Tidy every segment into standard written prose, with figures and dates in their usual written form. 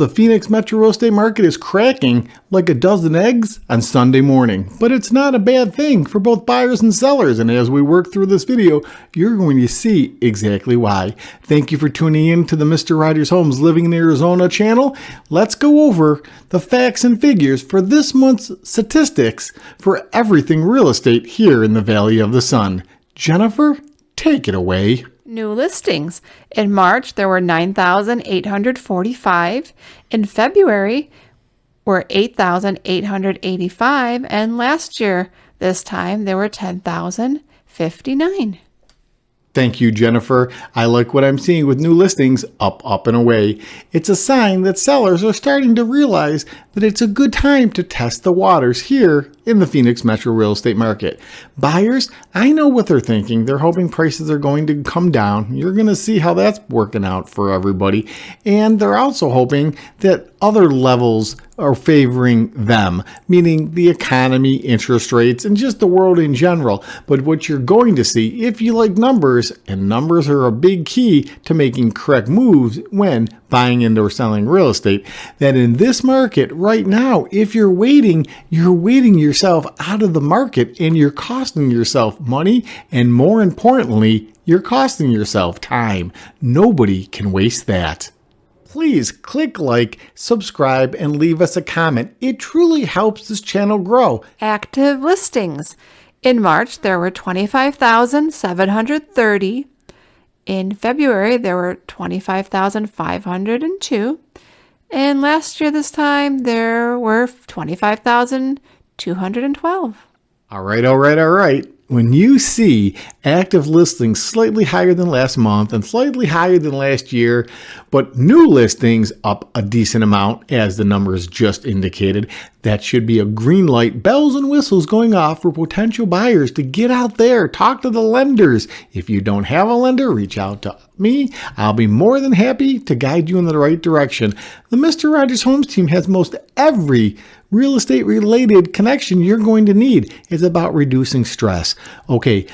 The Phoenix Metro Real Estate Market is cracking like a dozen eggs on Sunday morning, but it's not a bad thing for both buyers and sellers. And as we work through this video, you're going to see exactly why. Thank you for tuning in to the Mr. Rogers Homes Living in Arizona channel. Let's go over the facts and figures for this month's statistics for everything real estate here in the Valley of the Sun. Jennifer, take it away. New listings. In March, there were 9,845. In February, were 8,885. And last year, this time, there were 10,059. Thank you, Jennifer. I like what I'm seeing with new listings up, up, and away. It's a sign that sellers are starting to realize that it's a good time to test the waters here in the Phoenix Metro Real Estate Market. Buyers, I know what they're thinking. They're hoping prices are going to come down. You're going to see how that's working out for everybody. And they're also hoping that other levels are favoring them, meaning the economy, interest rates, and just the world in general. But what you're going to see, if you like numbers, and numbers are a big key to making correct moves when buying and or selling real estate, that in this market right now, if you're waiting yourself out of the market and you're costing yourself money, and more importantly, you're costing yourself time. Nobody can waste that. Please click like, subscribe, and leave us a comment. It truly helps this channel grow. Active listings. In March, there were 25,730. In February, there were 25,502. And last year, this time, there were 25,212. All right. When you see active listings slightly higher than last month and slightly higher than last year, but new listings up a decent amount, as the numbers just indicated, that should be a green light, bells and whistles going off for potential buyers to get out there, talk to the lenders. If you don't have a lender, reach out to me. I'll be more than happy to guide you in the right direction. The Mr. Rogers Homes team has most every real estate related connection you're going to need. It's about reducing stress. Okay,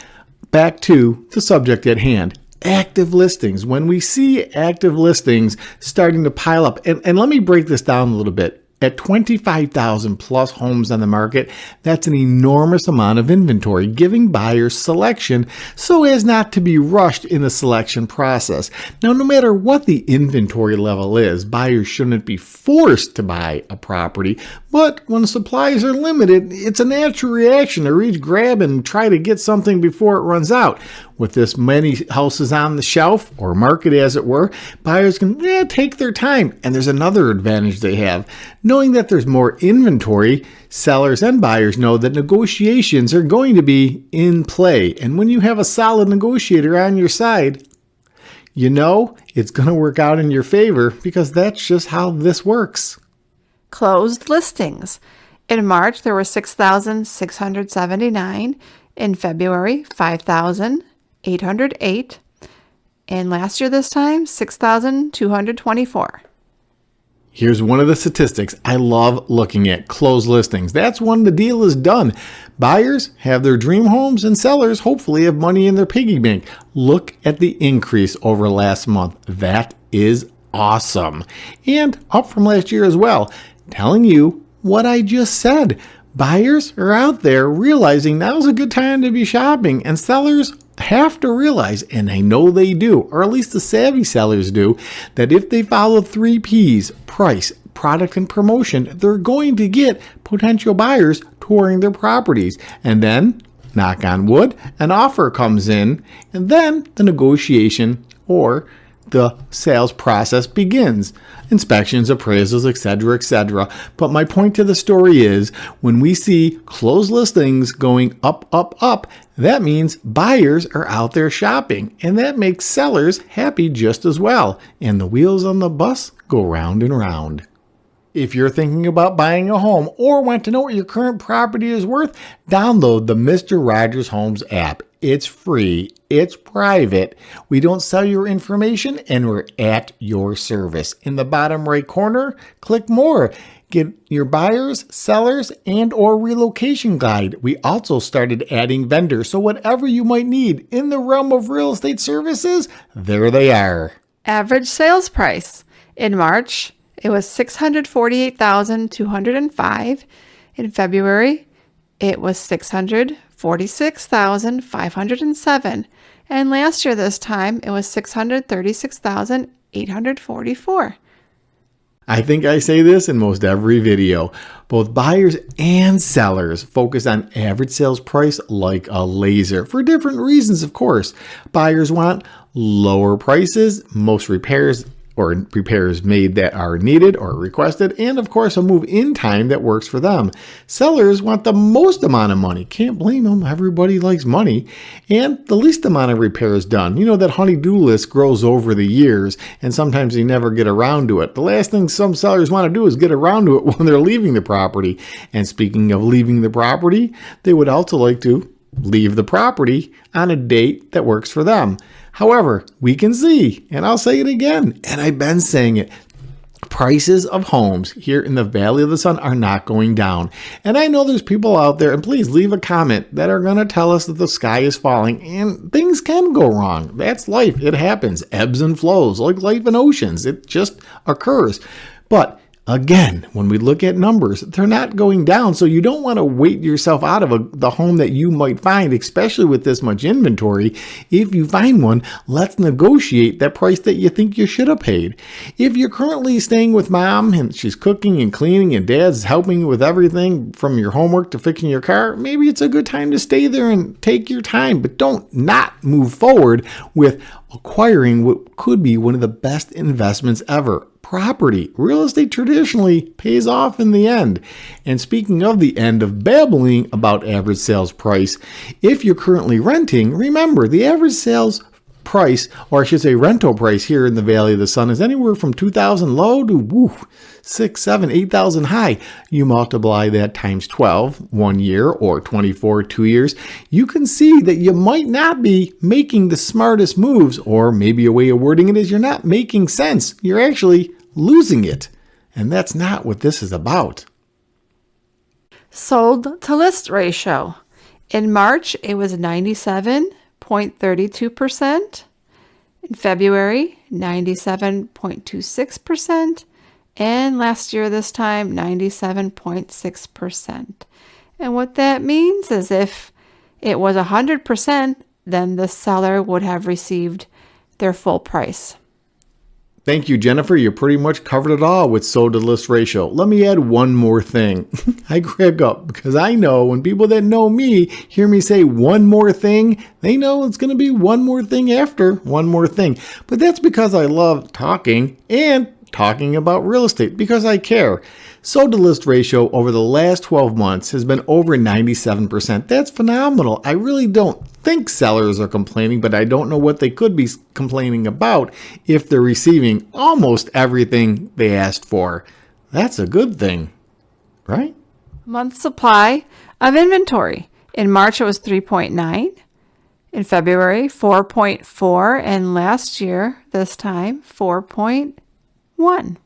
back to the subject at hand. Active listings. When we see active listings starting to pile up, and let me break this down a little bit. At 25,000 plus homes on the market, that's an enormous amount of inventory, giving buyers selection so as not to be rushed in the selection process. Now, no matter what the inventory level is, buyers shouldn't be forced to buy a property, but when supplies are limited, it's a natural reaction to reach, grab, and try to get something before it runs out. With this many houses on the shelf, or market as it were, buyers can take their time. And there's another advantage they have. Knowing that there's more inventory, sellers and buyers know that negotiations are going to be in play. And when you have a solid negotiator on your side, you know it's going to work out in your favor, because that's just how this works. Closed listings. In March, there were 6,679. In February, 5,808. And last year this time, 6,224. Here's one of the statistics I love looking at: closed listings. That's when the deal is done. Buyers have their dream homes and sellers hopefully have money in their piggy bank. Look at the increase over last month. That is awesome. And up from last year as well. Telling you what I just said. Buyers are out there realizing now's a good time to be shopping, and sellers have to realize, and I know they do, or at least the savvy sellers do, that if they follow 3 Ps, price, product, and promotion, they're going to get potential buyers touring their properties. And then, knock on wood, an offer comes in, and then the negotiation or the sales process begins. Inspections, appraisals, etc. But my point to the story is, when we see closed listings going up, that means buyers are out there shopping, and that makes sellers happy just as well. And the wheels on the bus go round and round. If you're thinking about buying a home or want to know what your current property is worth, download the Mr. Rogers Homes app. It's free. It's private. We don't sell your information, and we're at your service. In the bottom right corner, click more. Get your buyers, sellers, and or relocation guide. We also started adding vendors, so whatever you might need in the realm of real estate services, there they are. Average sales price. In March, it was 648,205. In February, it was 646,507. And last year this time, it was 636,844. I think I say this in most every video. Both buyers and sellers focus on average sales price like a laser for different reasons, of course. Buyers want lower prices, most repairs made that are needed or requested, and of course a move-in time that works for them. Sellers want the most amount of money. Can't blame them. Everybody likes money. And the least amount of repairs done. You know, that honey-do list grows over the years, and sometimes they never get around to it. The last thing some sellers want to do is get around to it when they're leaving the property. And speaking of leaving the property, they would also like to leave the property on a date that works for them. However, we can see, and I'll say it again, and I've been saying it, prices of homes here in the Valley of the Sun are not going down. And I know there's people out there, and please leave a comment, that are going to tell us that the sky is falling, and things can go wrong. That's life. It happens. Ebbs and flows, like life in oceans. It just occurs. But again, when we look at numbers, they're not going down, so you don't want to wait yourself out of the home that you might find, especially with this much inventory. If you find one, let's negotiate that price that you think you should have paid. If you're currently staying with mom and she's cooking and cleaning and dad's helping you with everything from your homework to fixing your car, maybe it's a good time to stay there and take your time, but don't not move forward with acquiring what could be one of the best investments ever. Property. Real estate traditionally pays off in the end. And speaking of the end of babbling about average sales price, if you're currently renting, remember the average sales price, or I should say rental price here in the Valley of the Sun, is anywhere from $2,000 low to 6, 7, 8,000 high. You multiply that times 12, 1 year, or 24, 2 years. You can see that you might not be making the smartest moves, or maybe a way of wording it is you're not making sense. You're actually losing it. And that's not what this is about. Sold to list ratio. In March, it was 97.32%. In February, 97.26%. And last year, this time, 97.6%. And what that means is if it was 100%, then the seller would have received their full price. Thank you, Jennifer. You pretty much covered it all with sold to list ratio. Let me add one more thing. I crack up because I know when people that know me hear me say one more thing, they know it's going to be one more thing after one more thing. But that's because I love talking and talking about real estate because I care. Sold to list ratio over the last 12 months has been over 97%. That's phenomenal. I really don't think sellers are complaining, but I don't know what they could be complaining about if they're receiving almost everything they asked for. That's a good thing, right? Month supply of inventory. In March, it was 3.9. In February, 4.4. And last year, this time, 4.1.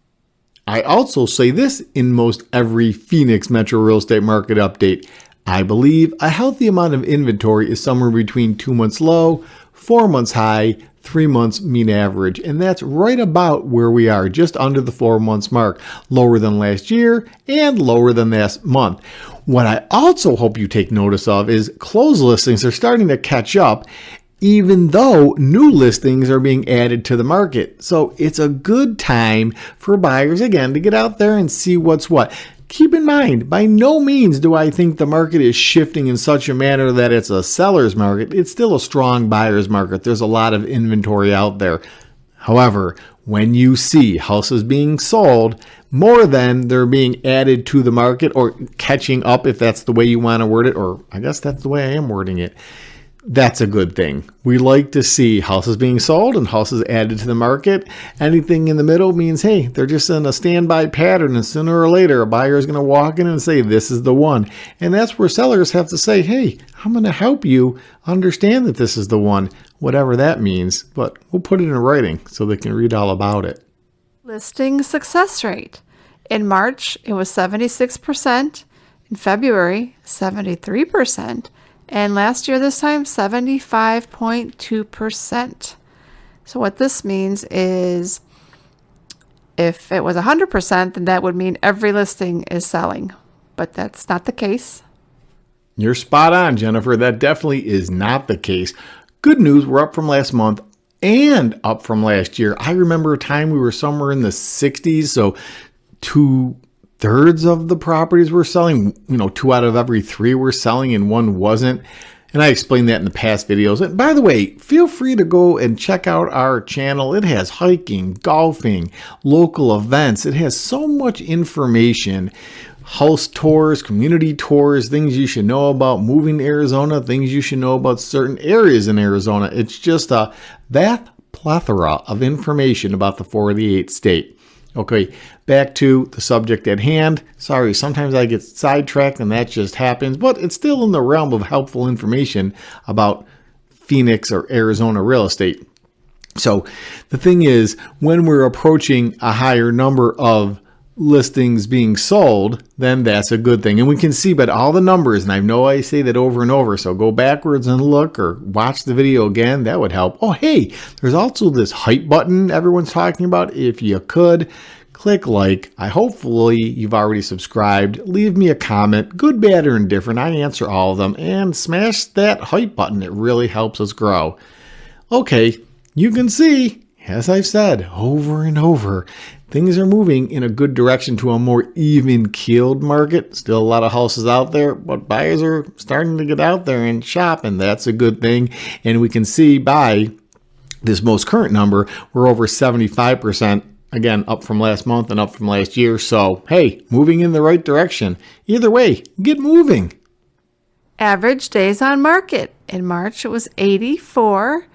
I also say this in most every Phoenix metro real estate market update. I believe a healthy amount of inventory is somewhere between 2 months low, 4 months high, 3 months mean average. And that's right about where we are, just under the 4 months mark, lower than last year and lower than last month. What I also hope you take notice of is closed listings are starting to catch up, even though new listings are being added to the market. So it's a good time for buyers, again, to get out there and see what's what. Keep in mind, by no means do I think the market is shifting in such a manner that it's a seller's market. It's still a strong buyer's market. There's a lot of inventory out there. However, when you see houses being sold more than they're being added to the market or catching up, if that's the way you want to word it, or I guess that's the way I am wording it, that's a good thing. We like to see houses being sold and houses added to the market. Anything in the middle means, hey, they're just in a standby pattern, and sooner or later a buyer is going to walk in and say, this is the one. And that's where sellers have to say, hey, I'm going to help you understand that this is the one, whatever that means, but we'll put it in writing so they can read all about it. Listing success rate. In March, it was 76%. In February, 73%. And last year, this time, 75.2%. So what this means is If it was 100%, then that would mean every listing is selling, but that's not the case. You're spot on, Jennifer. That definitely is not the case. Good news, we're up from last month and up from last year. I remember a time we were somewhere in the 60s, so 2/3 of the properties were selling. 2 out of every 3 were selling and 1 wasn't. And I explained that in the past videos. And by the way, feel free to go and check out our channel. It has hiking, golfing, local events. It has so much information. House tours, community tours, things you should know about moving to Arizona, things you should know about certain areas in Arizona. It's just a vast plethora of information about the 48 state. Okay, back to the subject at hand. Sorry, sometimes I get sidetracked and that just happens, but it's still in the realm of helpful information about Phoenix or Arizona real estate. So the thing is, when we're approaching a higher number of listings being sold, then that's a good thing. And we can see by all the numbers, and I know I say that over and over, so go backwards and look or watch the video again. That would help. Oh, hey, there's also this hype button everyone's talking about. If you could, click like. Hopefully you've already subscribed. Leave me a comment, good, bad, or indifferent. I answer all of them. And smash that hype button. It really helps us grow. Okay, you can see, as I've said over and over, things are moving in a good direction to a more even-keeled market. Still a lot of houses out there, but buyers are starting to get out there and shop, and that's a good thing. And we can see by this most current number, we're over 75%, again, up from last month and up from last year. So, hey, moving in the right direction. Either way, get moving. Average days on market. In March, it was 84.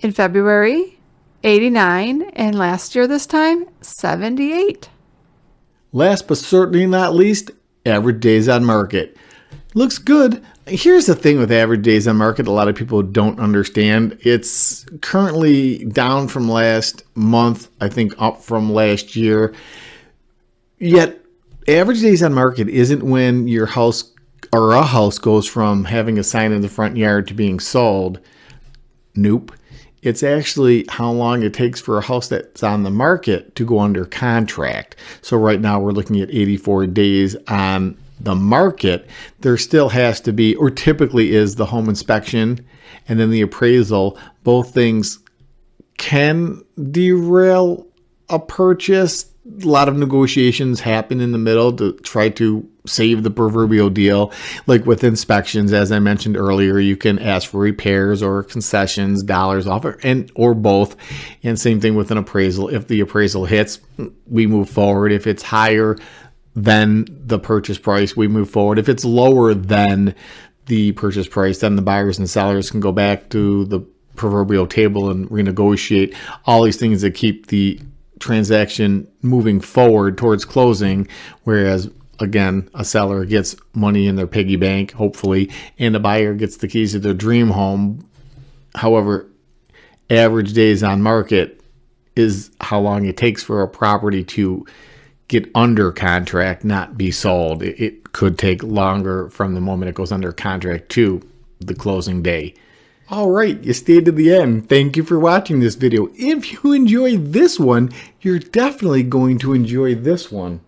In February, 89, and last year this time, 78. Last but certainly not least, average days on market. Looks good. Here's the thing with average days on market a lot of people don't understand. It's currently down from last month, I think up from last year. Yet, average days on market isn't when your house or a house goes from having a sign in the front yard to being sold. Nope. It's actually how long it takes for a house that's on the market to go under contract. So right now we're looking at 84 days on the market. There still has to be, or typically is, the home inspection and then the appraisal. Both things can derail a purchase. A lot of negotiations happen in the middle to try to save the proverbial deal. Like with inspections, as I mentioned earlier, you can ask for repairs or concessions, dollars off, or both. And same thing with an appraisal. If the appraisal hits, we move forward. If it's higher than the purchase price, we move forward. If it's lower than the purchase price, then the buyers and sellers can go back to the proverbial table and renegotiate all these things that keep the transaction moving forward towards closing. Whereas, again, a seller gets money in their piggy bank, hopefully, and a buyer gets the keys to their dream home. However, average days on market is how long it takes for a property to get under contract, not be sold. It could take longer from the moment it goes under contract to the closing day. All right, you stayed to the end. Thank you for watching this video. If you enjoyed this one, you're definitely going to enjoy this one.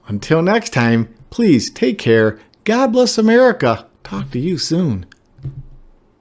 Until next time, please take care. God bless America. Talk to you soon.